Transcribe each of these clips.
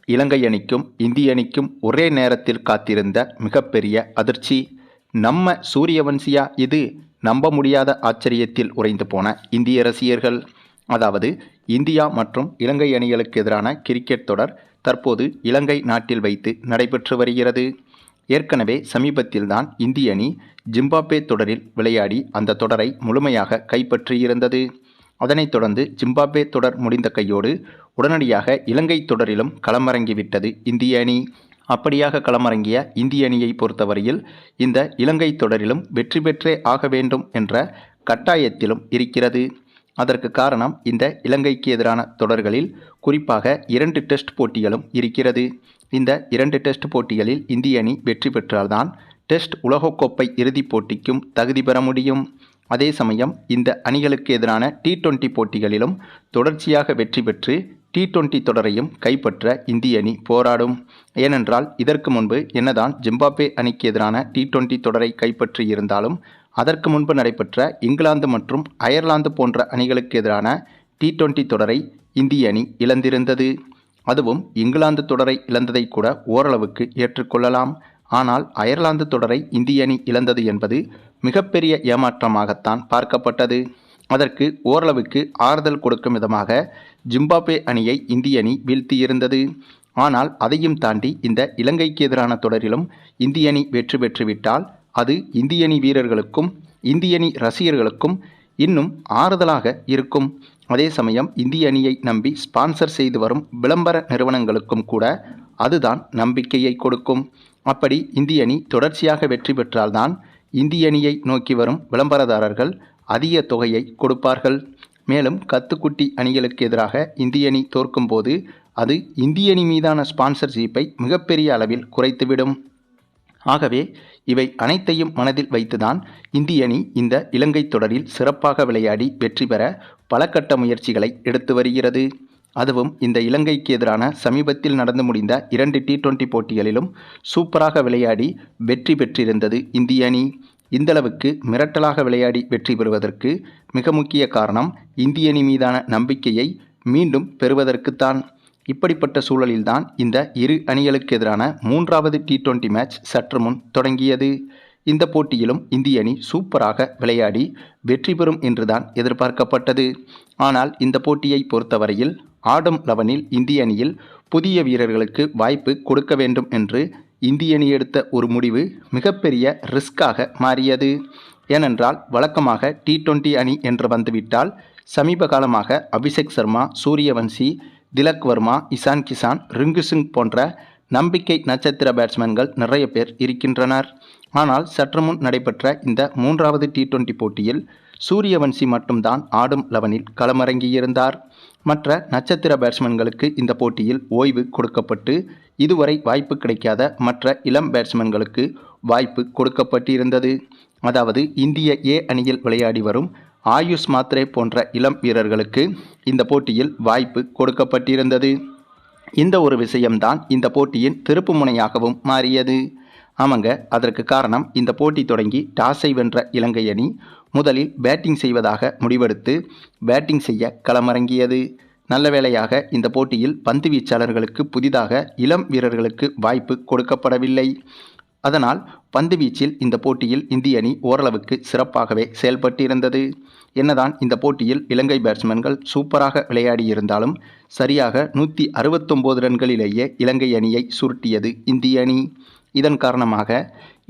இலங்கை அணிக்கும் இந்திய அணிக்கும் ஒரே நேரத்தில் காத்திருந்த மிகப்பெரிய அதிர்ச்சி. நம்ம சூரியவன்சியா இது? நம்ப முடியாத ஆச்சரியத்தில் உறைந்து போன இந்திய ரசிகர்கள். அதாவது, இந்தியா மற்றும் இலங்கை அணிகளுக்கு எதிரான கிரிக்கெட் தொடர் தற்போது இலங்கை நாட்டில் வைத்து நடைபெற்று வருகிறது. ஏற்கனவே சமீபத்தில்தான் இந்திய அணி ஜிம்பாப்வே தொடரில் விளையாடி அந்த தொடரை முழுமையாக கைப்பற்றியிருந்தது. அதனைத் தொடர்ந்து ஜிம்பாப்வே தொடர் முடிந்த கையோடு உடனடியாக இலங்கை தொடரிலும் களமிறங்கிவிட்டது இந்திய அணி. அப்படியாக களமிறங்கிய இந்திய அணியை பொறுத்தவரையில் இந்த இலங்கை தொடரிலும் வெற்றி பெற்றே ஆக வேண்டும் என்ற கட்டாயத்திலும் இருக்கிறது. அதற்கு காரணம், இந்த இலங்கைக்கு எதிரான தொடர்களில் குறிப்பாக 2 டெஸ்ட் போட்டிகளும் இருக்கிறது. இந்த 2 டெஸ்ட் போட்டிகளில் இந்திய அணி வெற்றி பெற்றால்தான் டெஸ்ட் உலகக்கோப்பை இறுதிப் போட்டிக்கும் தகுதி பெற முடியும். அதே சமயம் இந்த அணிகளுக்கு எதிரான T20 போட்டிகளிலும் தொடர்ச்சியாக வெற்றி பெற்று T20 தொடரையும் கைப்பற்ற இந்திய அணி போராடும். ஏனென்றால் இதற்கு முன்பு என்னதான் ஜிம்பாப்வே அணிக்கு எதிரான T20 தொடரை கைப்பற்றி இருந்தாலும் அதற்கு முன்பு நடைபெற்ற இங்கிலாந்து மற்றும் அயர்லாந்து போன்ற அணிகளுக்கு எதிரான T20 தொடரை இந்திய அணி இழந்திருந்தது. அதுவும் இங்கிலாந்து தொடரை இழந்ததை கூட ஓரளவுக்கு ஏற்றுக்கொள்ளலாம். ஆனால் அயர்லாந்து தொடரை இந்திய அணி இழந்தது என்பது மிகப்பெரிய ஏமாற்றமாகத்தான் பார்க்கப்பட்டது. அதற்கு ஓரளவுக்கு ஆறுதல் கொடுக்கும் விதமாக ஜிம்பாப்வே அணியை இந்திய அணி வீழ்த்தியிருந்தது. ஆனால் அதையும் தாண்டி இந்த இலங்கைக்கு எதிரான தொடரிலும் இந்திய அணி வெற்றி பெற்றுவிட்டால் அது இந்திய அணி வீரர்களுக்கும் இந்திய அணி ரசிகர்களுக்கும் இன்னும் ஆறுதலாக இருக்கும். அதே சமயம் இந்திய அணியை நம்பி ஸ்பான்சர் செய்து வரும் விளம்பர நிறுவனங்களுக்கும் கூட அதுதான் நம்பிக்கையை கொடுக்கும். அப்படி இந்திய அணி தொடர்ச்சியாக வெற்றி பெற்றால்தான் இந்திய அணியை நோக்கி வரும் விளம்பரதாரர்கள் அதிக தொகையை கொடுப்பார்கள். மேலும் கத்துக்குட்டி அணிகளுக்கு எதிராக இந்திய அணி தோற்கும்போது அது இந்திய அணி மீதான ஸ்பான்சர்ஷிப்பை மிகப்பெரிய அளவில் குறைத்துவிடும். ஆகவே இவை அனைத்தையும் மனதில் வைத்துதான் இந்திய அணி இந்த இலங்கை தொடரில் சிறப்பாக விளையாடி வெற்றி பெற பல கட்ட முயற்சிகளை எடுத்து வருகிறது. அதுவும் இந்த இலங்கைக்கு எதிரான சமீபத்தில் நடந்து முடிந்த 2 T20 போட்டிகளிலும் சூப்பராக விளையாடி வெற்றி பெற்றிருந்தது இந்திய அணி. இந்தளவுக்கு மிரட்டலாக விளையாடி வெற்றி பெறுவதற்கு மிக முக்கிய காரணம் இந்திய அணி மீதான நம்பிக்கையை மீண்டும் பெறுவதற்குத்தான். இப்படிப்பட்ட சூழலில்தான் இந்த இரு அணிகளுக்கு எதிரான 3வது T20 மேட்ச் சற்று முன் தொடங்கியது. இந்த போட்டியிலும் இந்திய அணி சூப்பராக விளையாடி வெற்றி பெறும் என்றுதான் எதிர்பார்க்கப்பட்டது. ஆனால் இந்த போட்டியை பொறுத்தவரையில் ஆடம் 11 இந்திய அணியில் புதிய வீரர்களுக்கு வாய்ப்பு கொடுக்க வேண்டும் என்று இந்திய அணி எடுத்த ஒரு முடிவு மிகப்பெரிய ரிஸ்காக மாறியது. ஏனென்றால் வழக்கமாக T20 அணி என்று வந்துவிட்டால் சமீப காலமாக அபிஷேக் சர்மா, சூரியவன்சி, திலக் வர்மா, இசான் கிசான், ரிங்கு சிங் போன்ற நம்பிக்கை நட்சத்திர பேட்ஸ்மேன்கள் நிறைய பேர் இருக்கின்றனர். ஆனால் சற்று முன் நடைபெற்ற இந்த 3வது T20 போட்டியில் சூரியவன்சி மட்டும்தான் ஆடும் 11 களமிறங்கியிருந்தார். மற்ற நட்சத்திர பேட்ஸ்மேன்களுக்கு இந்த போட்டியில் ஓய்வு கொடுக்கப்பட்டு இதுவரை வாய்ப்பு கிடைக்காத மற்ற இளம் பேட்ஸ்மேன்களுக்கு வாய்ப்பு கொடுக்கப்பட்டிருந்தது. அதாவது இந்திய A அணியில் விளையாடி வரும் ஆயுஷ் மாத்ரே போன்ற இளம் வீரர்களுக்கு இந்த போட்டியில் வாய்ப்பு கொடுக்கப்பட்டிருந்தது. இந்த ஒரு விஷயம்தான் இந்த போட்டியின் திருப்பு முனையாகவும் மாறியது. ஆமாங்க, அதற்கு காரணம் இந்த போட்டி தொடங்கி டாஸை வென்ற இலங்கை அணி முதலில் பேட்டிங் செய்வதாக முடிவெடுத்து பேட்டிங் செய்ய களமிறங்கியது. நல்ல வேளையாக இந்த போட்டியில் பந்து வீச்சாளர்களுக்கு புதிதாக இளம் வீரர்களுக்கு வாய்ப்பு கொடுக்கப்படவில்லை. அதனால் பந்து வீச்சில் இந்த போட்டியில் இந்திய அணி ஓரளவுக்கு சிறப்பாகவே செயல்பட்டிருந்தது. என்னதான் இந்த போட்டியில் இலங்கை பேட்ஸ்மேன்கள் சூப்பராக விளையாடியிருந்தாலும் சரியாக 169 ரன்களிலேயே இலங்கை அணியை சுருட்டியது இந்திய அணி. இதன் காரணமாக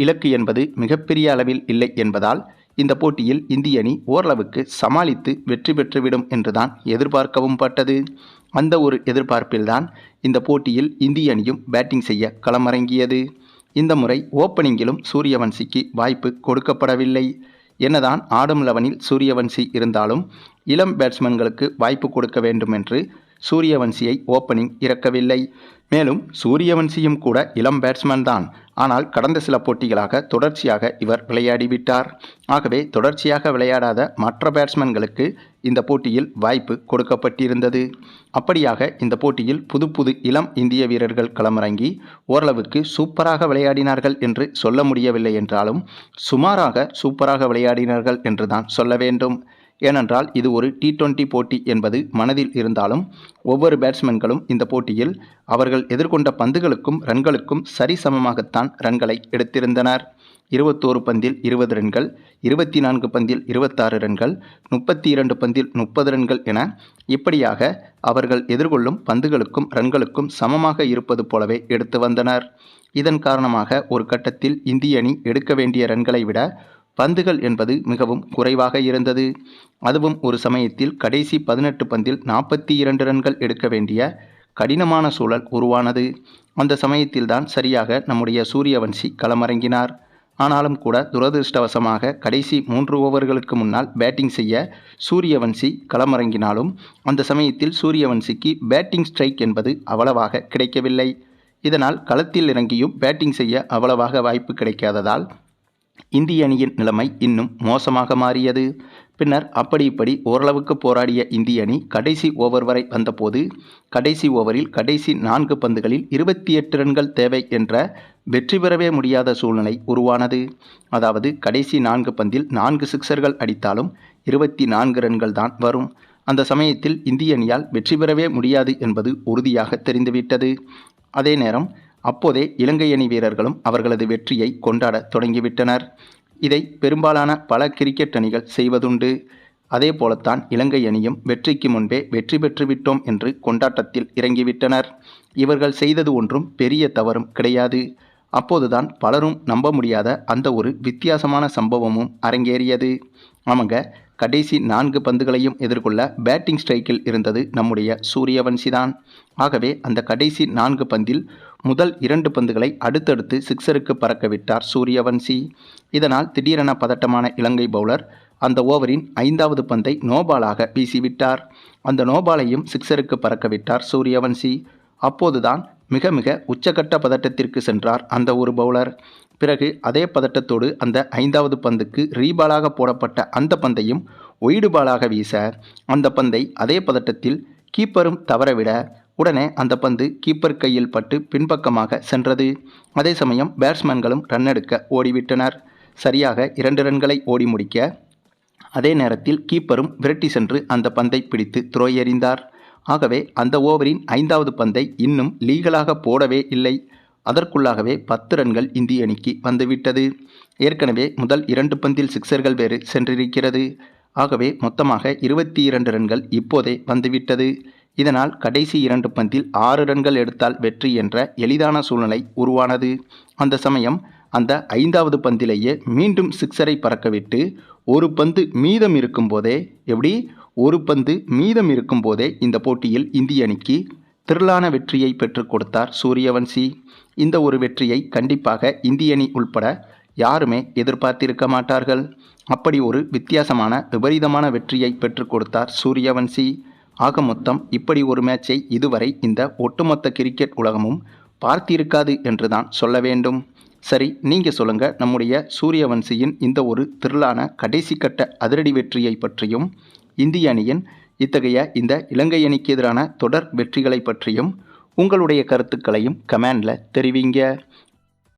இலக்கு என்பது மிகப்பெரிய அளவில் இல்லை என்பதால் இந்த போட்டியில் இந்திய அணி ஓரளவுக்கு சமாளித்து வெற்றி பெற்றுவிடும் என்றுதான் எதிர்பார்க்கவும் பட்டது. அந்த ஒரு எதிர்பார்ப்பில்தான் இந்த போட்டியில் இந்திய அணியும் பேட்டிங் செய்ய களமிறங்கியது. இந்த முறை ஓப்பனிங்கிலும் சூரியவன்சிக்கு வாய்ப்பு கொடுக்கப்படவில்லை. என்னதான் ஆடும் 11 சூரியவன்சி இருந்தாலும் இளம் பேட்ஸ்மேன்களுக்கு வாய்ப்பு கொடுக்க வேண்டும் என்று சூரியவன்சியை ஓப்பனிங் இறக்கவில்லை. மேலும் சூரியவன்சியும் கூட இளம் பேட்ஸ்மேன் தான். ஆனால் கடந்த சில போட்டிகளாக தொடர்ச்சியாக இவர் விளையாடிவிட்டார். ஆகவே தொடர்ச்சியாக விளையாடாத மற்ற பேட்ஸ்மேன்களுக்கு இந்த போட்டியில் வாய்ப்பு கொடுக்கப்பட்டிருந்தது. அப்படியாக இந்த போட்டியில் புது இளம் இந்திய வீரர்கள் களமிறங்கி ஓரளவுக்கு சூப்பராக விளையாடினார்கள் என்று சொல்ல முடியவில்லை என்றாலும் சுமாராக சூப்பராக விளையாடினார்கள் என்றுதான் சொல்ல வேண்டும். ஏனென்றால் இது ஒரு T20 போட்டி என்பது மனதில் இருந்தாலும் ஒவ்வொரு பேட்ஸ்மேன்களும் இந்த போட்டியில் அவர்கள் எதிர்கொண்ட பந்துகளுக்கும் ரன்களுக்கும் சரிசமமாகத்தான் ரன்களை எடுத்திருந்தனர். 21 பந்தில் 20 ரன்கள், 24 பந்தில் 26 ரன்கள், 32 பந்தில் 30 ரன்கள் என இப்படியாக அவர்கள் எதிர்கொள்ளும் பந்துகளுக்கும் ரன்களுக்கும் சமமாக இருப்பது போலவே எடுத்து வந்தனர். இதன் காரணமாக ஒரு கட்டத்தில் இந்திய அணி எடுக்க வேண்டிய ரன்களை விட பந்துகள் என்பது மிகவும் குறைவாக இருந்தது. அதுவும் ஒரு சமயத்தில் கடைசி 18 பந்தில் 42 ரன்கள் எடுக்க வேண்டிய கடினமான சூழல் உருவானது. அந்த சமயத்தில்தான் சரியாக நம்முடைய சூரியவன்சி களமிறங்கினார். ஆனாலும் கூட துரதிருஷ்டவசமாக கடைசி 3 ஓவர்களுக்கு முன்னால் பேட்டிங் செய்ய சூரியவன்சி களமிறங்கினாலும் அந்த சமயத்தில் சூரியவன்சிக்கு பேட்டிங் ஸ்ட்ரைக் என்பது அவ்வளவாக கிடைக்கவில்லை. இதனால் களத்தில் இறங்கியும் பேட்டிங் செய்ய அவ்வளவாக வாய்ப்பு கிடைக்காததால் இந்திய அணியின் நிலைமை இன்னும் மோசமாக மாறியது. பின்னர் அப்படி இப்படி ஓரளவுக்கு போராடிய இந்திய அணி கடைசி ஓவர் வரை வந்தபோது கடைசி ஓவரில் கடைசி 4 பந்துகளில் 28 ரன்கள் தேவை என்ற வெற்றி பெறவே முடியாத சூழ்நிலை உருவானது. அதாவது கடைசி 4 பந்தில் 4 சிக்சர்கள் அடித்தாலும் 24 ரன்கள் தான் வரும். அந்த சமயத்தில் இந்திய அணியால் வெற்றி பெறவே முடியாது என்பது உறுதியாக தெரிந்துவிட்டது. அதே நேரம் அப்போதே இலங்கை அணி வீரர்களும் அவர்களது வெற்றியை கொண்டாட தொடங்கிவிட்டனர். இதை பெரும்பாலான பல கிரிக்கெட் அணிகள் செய்வதுண்டு. அதே போலத்தான் இலங்கை அணியும் வெற்றிக்கு முன்பே வெற்றி பெற்றுவிட்டோம் என்று கொண்டாட்டத்தில் இறங்கிவிட்டனர். இவர்கள் செய்தது ஒன்றும் பெரிய தவறும் கிடையாது. அப்போதுதான் பலரும் நம்ப முடியாத அந்த ஒரு வித்தியாசமான சம்பவமும் அரங்கேறியது. ஆமாங்க, கடைசி 4 பந்துகளையும் எதிர்கொள்ள பேட்டிங் ஸ்ட்ரைக்கில் இருந்தது நம்முடைய சூரியவன்சிதான். ஆகவே அந்த கடைசி 4 பந்தில் முதல் 2 பந்துகளை அடுத்தடுத்து சிக்ஸருக்கு பறக்க விட்டார் சூரியவன்சி. இதனால் திடீரென பதட்டமான இலங்கை பவுலர் அந்த ஓவரின் 5வது பந்தை நோபாலாக வீசிவிட்டார். அந்த நோபாலையும் சிக்ஸருக்கு பறக்க விட்டார் சூரியவன்சி. அப்போதுதான் மிக மிக உச்சகட்ட பதட்டத்திற்கு சென்றார் அந்த ஒரு பவுலர். பிறகு அதே பதட்டத்தோடு அந்த 5வது பந்துக்கு ரீபாலாக போடப்பட்ட அந்த பந்தையும் ஒய்டு பாலாக வீச அந்த பந்தை அதே பதட்டத்தில் கீப்பரும் தவறவிட உடனே அந்த பந்து கீப்பர் கையில் பட்டு பின்பக்கமாக சென்றது. அதே சமயம் பேட்ஸ்மேன்களும் ரன் எடுக்க ஓடிவிட்டனர். சரியாக 2 ரன்களை ஓடி முடிக்க அதே நேரத்தில் கீப்பரும் விரட்டி சென்று அந்த பந்தை பிடித்து த்ரோ எறிந்தார். ஆகவே அந்த ஓவரின் 5வது பந்தை இன்னும் லீகலாக போடவே இல்லை. அதற்குள்ளாகவே 10 ரன்கள் இந்திய அணிக்கு வந்துவிட்டது. ஏற்கனவே முதல் 2 பந்தில் சிக்சர்கள் வேறு சென்றிருக்கிறது. ஆகவே மொத்தமாக 22 ரன்கள் இப்போதே வந்துவிட்டது. இதனால் கடைசி 2 பந்தில் 6 ரன்கள் எடுத்தால் வெற்றி என்ற எளிதான சூழ்நிலை உருவானது. அந்த சமயம் அந்த 5வது பந்திலேயே மீண்டும் சிக்சரை பறக்கவிட்டு ஒரு பந்து மீதம் இருக்கும்போதே ஒரு பந்து மீதம் இருக்கும்போதே இந்த போட்டியில் இந்திய அணிக்கு திரளான வெற்றியை பெற்றுக் கொடுத்தார் சூரியவன்சி. இந்த ஒரு வெற்றியை கண்டிப்பாக இந்திய அணி உள்பட யாருமே எதிர்பார்த்திருக்க மாட்டார்கள். அப்படி ஒரு வித்தியாசமான விபரீதமான வெற்றியை பெற்றுக் கொடுத்தார் சூரியவன்சி. ஆக மொத்தம் இப்படி ஒரு மேட்சை இதுவரை இந்த ஒட்டுமொத்த கிரிக்கெட் உலகமும் பார்த்திருக்காது என்று தான் சொல்ல வேண்டும். சரி, நீங்கள் சொல்லுங்கள், நம்முடைய சூரியவன்சியின் இந்த ஒரு திரளான கடைசி கட்ட அதிரடி வெற்றியை பற்றியும் இந்திய அணியின் இத்தகைய இந்த இலங்கை அணிக்கு எதிரான தொடர் வெற்றிகளை பற்றியும் உங்களுடைய கருத்துக்களையும் கமெண்டில் தெரிவிங்க.